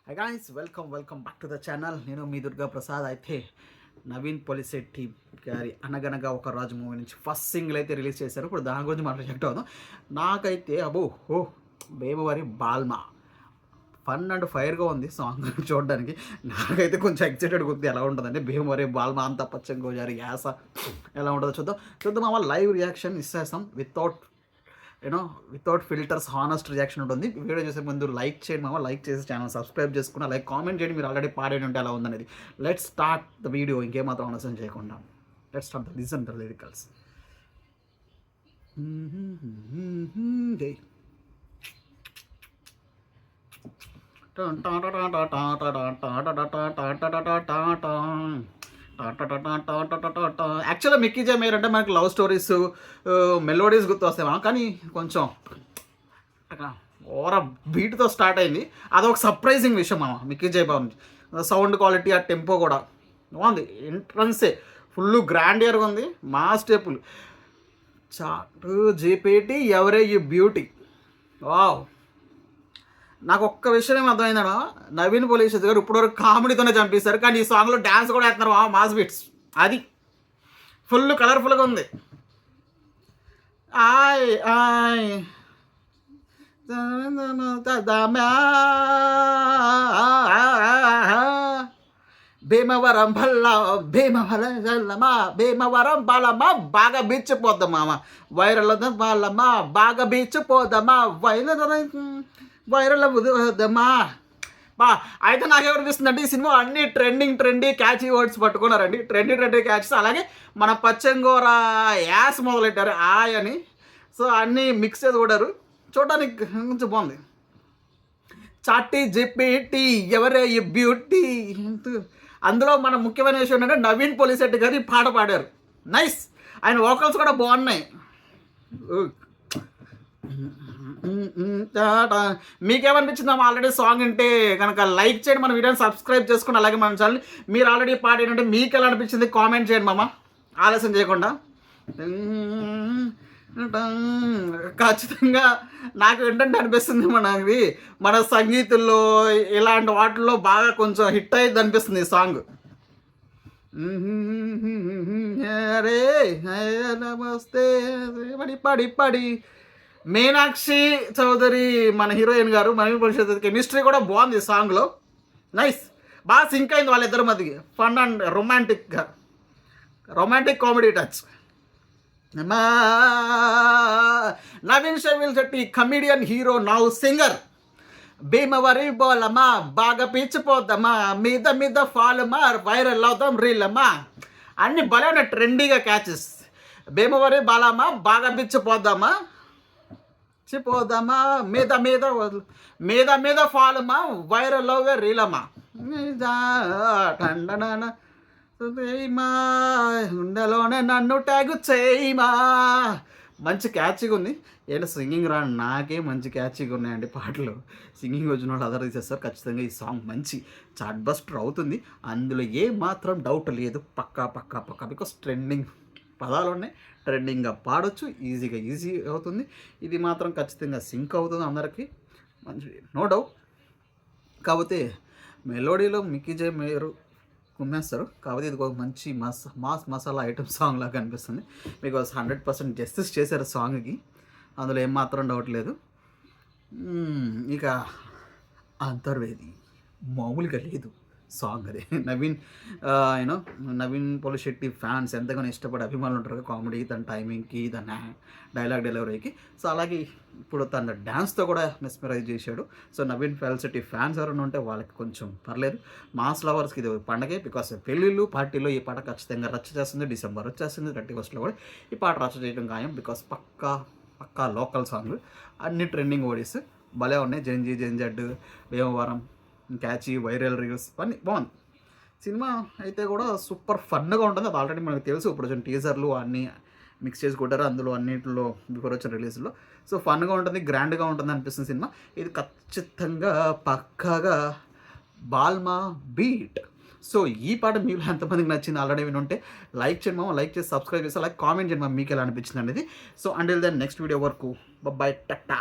Hi guys, welcome back to the channel. నేను మీ దుర్గా ప్రసాద్. అయితే నవీన్ పొలిశెట్టి గారి అనగనగా ఒక రాజు మూవీ నుంచి ఫస్ట్ సింగిల్ అయితే రిలీజ్ చేశారు. ఇప్పుడు దాని గురించి మనం రిజెక్ట్ అవుదాం. నాకైతే భీమవరి బాల్మా ఫన్ అండ్ ఫైర్గా ఉంది సాంగ్ చూడడానికి. నాకైతే కొంచెం ఎక్సైటెడ్గా ఉంది. ఎలా ఉంటుందంటే భీమవరి బాల్మా అంత పచ్చం గోజారి యాస ఎలా ఉంటుందో చూద్దాం. అమ్మ లైవ్ రియాక్షన్ ఇచ్చేస్తాం వితౌట్ ఫిల్టర్స్, హానెస్ట్ రియాక్షన్ ఉంటుంది. వీడియో చేసే ముందు లైక్ చేయండి లైక్ చేసి ఛానల్ సబ్స్క్రైబ్ చేసుకున్న, లైక్ కామెంట్ చేయండి మీరు ఆల్రెడీ పాడేది ఉంటే ఎలా ఉందనేది. Let's start the video. ఇంకేమాత్రం ఆలస్యం చేయకుండా let's start the listen the lyricals. యాక్చువల్గా మిక్కీ జే మేయర్ అంటే మనకి లవ్ స్టోరీస్, మెలోడీస్ గుర్తు వస్తాయి, కానీ కొంచెం ఓవర్ బీట్తో స్టార్ట్ అయింది. అదొక సర్ప్రైజింగ్ విషయం మిక్కీ జే బాబు. సౌండ్ క్వాలిటీ, ఆ టెంపో కూడా బాగుంది. ఎంట్రన్సే ఫుల్ గ్రాండియర్గా ఉంది. మా స్టెప్పులు చాటు జీపేటి ఎవరే ఈ బ్యూటీ. వావ్. నాకు ఒక్క విషయం ఏమి అర్థమైందనో, నవీన్ పొలిశెట్టి గారు ఇప్పటివరకు కామెడీతోనే చంపిస్తారు, కానీ ఈ సాంగ్లో డ్యాన్స్ కూడా వేస్తున్నారు మాస్ బీట్స్. అది ఫుల్ కలర్ఫుల్గా ఉంది. ఆయ్ ఆయ్ భీమవరం బలమా బాగా బీచ్చిపోద్దామా, వైరల్ బలమా బాగా బీచ్చిపోదామా, వైరల్ వద్దమ్మా అయితే నాకేమనిపిస్తుంది అంటే, ఈ సినిమా అన్ని ట్రెండీ క్యాచీ వర్డ్స్ పట్టుకున్నారండి. Trendy catches. అలాగే మన పచ్చంగోర యాస్ మొదలెట్టారు అని. సో అన్నీ మిక్స్ చేసి కూడారు. చూడడానికి కొంచెం బాగుంది. చాటి జిపిటి ఎవరే ఈ బ్యూటీ. అందులో మన ముఖ్యమైన విషయం ఏంటంటే నవీన్ పొలిశెట్టి గారు ఈ పాట పాడారు. నైస్. ఆయన వోకల్స్ కూడా బాగున్నాయి. మీకేమనిపించింది ఆల్రెడీ సాంగ్ అంటే కనుక లైక్ చేయండి, మన వీడియోని సబ్స్క్రైబ్ చేసుకుని, అలాగే మన ఛానల్ మీరు ఆల్రెడీ పాట ఏంటంటే మీకు ఎలా అనిపించింది కామెంట్ చేయండి ఆలస్యం చేయకుండా. ఖచ్చితంగా నాకు ఏంటంటే అనిపిస్తుంది, మన సంగీతంలో ఇలాంటి వాటిల్లో బాగా కొంచెం హిట్ అయ్యింది అనిపిస్తుంది ఈ సాంగ్. అరే నమస్తే పడి మీనాక్షి చౌదరి మన హీరోయిన్ గారు, నవీన్ పొలిశెట్టి కెమిస్ట్రీ కూడా బాగుంది ఈ సాంగ్లో. నైస్. బాగా సింక్ అయింది వాళ్ళిద్దరి మధ్యకి. Fun and romantic comedy touch. Naveen Polishetty comedian, hero, now singer. భీమవరి బోలమా బాగా పీచిపోద్దామా, మీద ఫాలమా వైరల్ అవుతాం రీలమ్మా. అన్ని భలే ట్రెండీగా క్యాచెస్. భీమవరి బాలమా బాగా పిచ్చిపోద్దామా మీద ఫాలమా వైరల్ అవుగా రీలమ్మా. ఉండలోనే నన్ను ట్యాగు చేయమా. మంచి క్యాచ్గా ఉంది. ఏంటో సింగింగ్ నాకే మంచి క్యాచ్గా ఉన్నాయండి పాటలు. సింగింగ్ వచ్చిన వాళ్ళు అదర్ తీసేస్తారు. ఖచ్చితంగా ఈ సాంగ్ మంచి చాట్ బస్టర్ అవుతుంది, అందులో ఏ మాత్రం డౌట్ లేదు. పక్కా బికాస్ ట్రెండింగ్ పదాలు ఉన్నాయి, ట్రెండింగ్గా పాడొచ్చు, ఈజీ అవుతుంది. ఇది మాత్రం ఖచ్చితంగా సింక్ అవుతుంది అందరికీ, మంచి నో డౌట్. కాకపోతే మెలోడీలో మిక్కీ జే మేయర్ కుమ్మేస్తారు. కాకపోతే ఇది ఒక మంచి మాస్ మసాలా ఐటమ్ సాంగ్ లాగా అనిపిస్తుంది. బికాస్ 100% జస్టిస్ చేశారు సాంగ్కి, అందులో ఏమాత్రం డౌట్ లేదు. ఇక అంతర్వేది మామూలుగా లేదు సాంగ్. అది నవీన్ పొలిశెట్టి ఫ్యాన్స్ ఎంతగానో ఇష్టపడే అభిమానులు ఉంటారు కామెడీ, తన టైమింగ్కి, తన డైలాగ్ డెలివరీకి. సో అలాగే ఇప్పుడు తన డ్యాన్స్తో కూడా మెస్మరైజ్ చేశాడు. సో నవీన్ పొలిశెట్టి ఫ్యాన్స్ ఎవరైనా ఉంటే వాళ్ళకి కొంచెం పర్లేదు. మాస్ లవర్స్కి ఇది పండగే. బికాస్ పెళ్ళిళ్ళు పార్టీలో ఈ పాట ఖచ్చితంగా రచ్చ చేస్తుంది. డిసెంబర్ వచ్చేస్తుంది, 31st కూడా ఈ పాట రచ్చ చేయడం ఖాయం. బికాస్ పక్కా లోకల్ సాంగ్, అన్ని ట్రెండింగ్ ఓడీస్ భలే ఉన్నాయి. జెంజడ్, భీమవరం, క్యాచీ, వైరల్ రీల్స్ అన్నీ బాగుంది. సినిమా అయితే కూడా సూపర్ ఫన్గా ఉంటుంది. అది ఆల్రెడీ మనకు తెలుసు. ఇప్పుడు వచ్చిన టీజర్లు అన్నీ మిక్స్ చేసి కొట్టారు అందులో అన్నింటిలో బిఫోర్ వచ్చిన రిలీజ్లో. సో ఫన్గా ఉంటుంది, గ్రాండ్గా ఉంటుంది అనిపిస్తుంది సినిమా. ఇది ఖచ్చితంగా పక్కాగా బాల్మా బీట్. సో ఈ పాట మీరు ఎంతమందికి నచ్చింది ఆల్రెడీ వినుంటే లైక్ చేయండి లైక్ చేసి సబ్స్క్రైబ్ చేసి అలాగే కామెంట్ చేయండి మీకు ఎలా అనిపించింది అనేది. So until then next video వరకు బై టాటా.